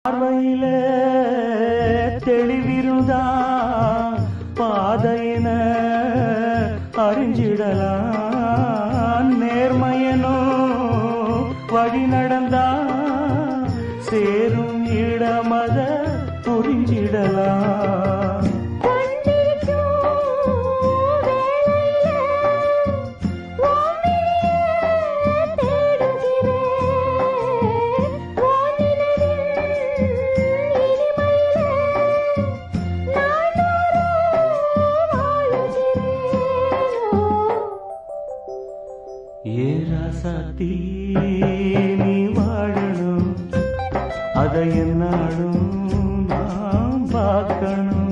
பார்வையில தெளிவிருந்தா பாதையின அறிஞ்சிடலாம் நேர்மையனோ வழி நடந்தா சேரும் இடமத புரிஞ்சிடலாம் ஏராசாத்தி நீ வாழணும் அதை என்னாலும் நான் பார்க்கணும்.